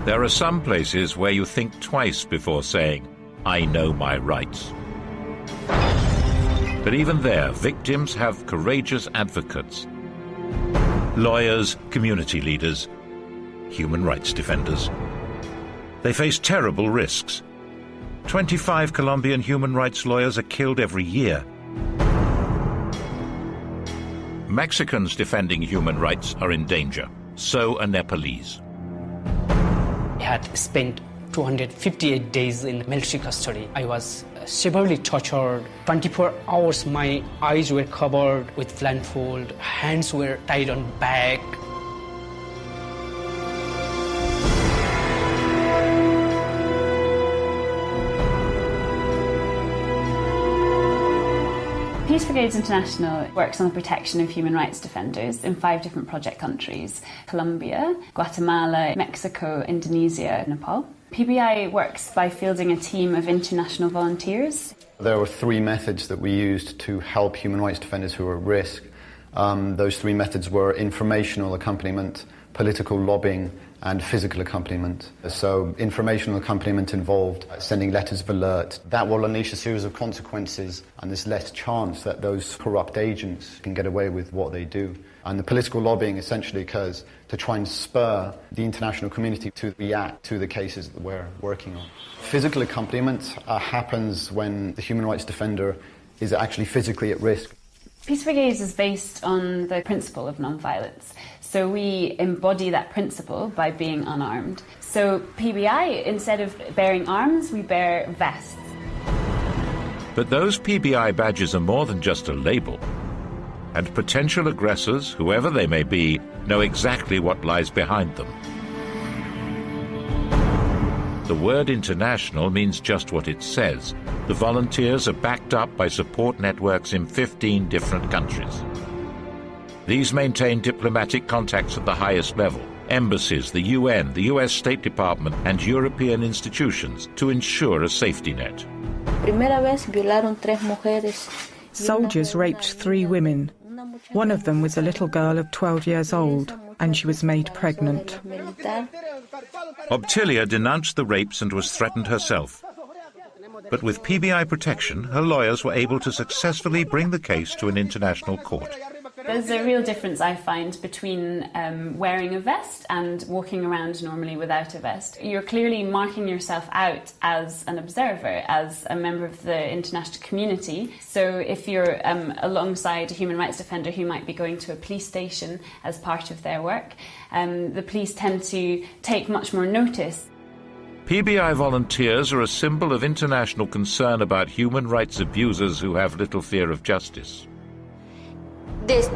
There are some places where you think twice before saying, "I know my rights." But even there, victims have courageous advocates. Lawyers, community leaders, human rights defenders. They face terrible risks. 25 Colombian human rights lawyers are killed every year. Mexicans defending human rights are in danger. So are Nepalese. I had spent 258 days in military custody. I was severely tortured. 24 hours my eyes were covered with blindfold, hands were tied on back. Peace Brigades International works on the protection of human rights defenders in 5 different project countries: Colombia, Guatemala, Mexico, Indonesia, Nepal. PBI works by fielding a team of international volunteers. There were 3 methods that we used to help human rights defenders who were at risk. Those 3 methods were informational accompaniment, political lobbying, and physical accompaniment. So informational accompaniment involved sending letters of alert. That will unleash a series of consequences, and there's less chance that those corrupt agents can get away with what they do. And the political lobbying essentially occurs to try and spur the international community to react to the cases that we're working on. Physical accompaniment happens when the human rights defender is actually physically at risk. Peace Brigades is based on the principle of non-violence. So we embody that principle by being unarmed. So PBI, instead of bearing arms, we bear vests. But those PBI badges are more than just a label. And potential aggressors, whoever they may be, know exactly what lies behind them. The word international means just what it says. The volunteers are backed up by support networks in 15 different countries. These maintain diplomatic contacts at the highest level, embassies, the UN, the US State Department, and European institutions to ensure a safety net. Soldiers raped 3 women. One of them was a little girl of 12 years old, and she was made pregnant. Obtilia denounced the rapes and was threatened herself. But with PBI protection, her lawyers were able to successfully bring the case to an international court. There's a real difference, I find, between wearing a vest and walking around normally without a vest. You're clearly marking yourself out as an observer, as a member of the international community. So if you're alongside a human rights defender who might be going to a police station as part of their work, the police tend to take much more notice. PBI volunteers are a symbol of international concern about human rights abusers who have little fear of justice. Since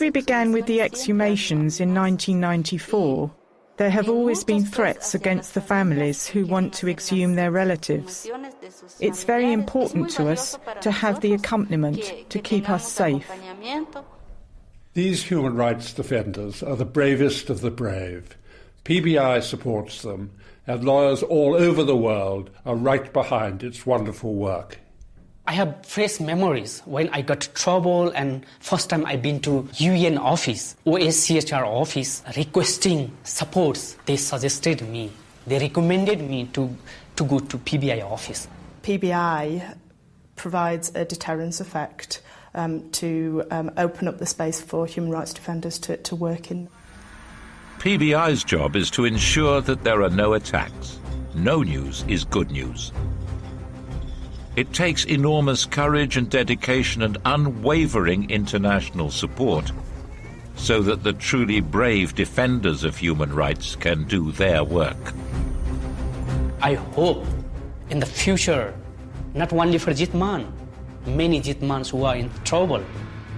we began with the exhumations in 1994, there have always been threats against the families who want to exhume their relatives. It's very important to us to have the accompaniment to keep us safe. These human rights defenders are the bravest of the brave. PBI supports them, and lawyers all over the world are right behind its wonderful work. I have fresh memories when I got trouble and first time I've been to UN office, OSCHR office, requesting supports. They suggested me, they recommended me to go to PBI office. PBI provides a deterrence effect to open up the space for human rights defenders to work in. PBI's job is to ensure that there are no attacks. No news is good news. It takes enormous courage and dedication and unwavering international support so that the truly brave defenders of human rights can do their work. I hope in the future, not only for Jitman, many Jitmans who are in trouble,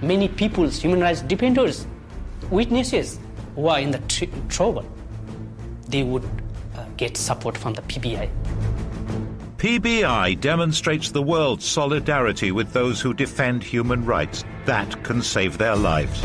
many people's human rights defenders, witnesses who are in the trouble, they would get support from the PBI. PBI demonstrates the world's solidarity with those who defend human rights. That can save their lives.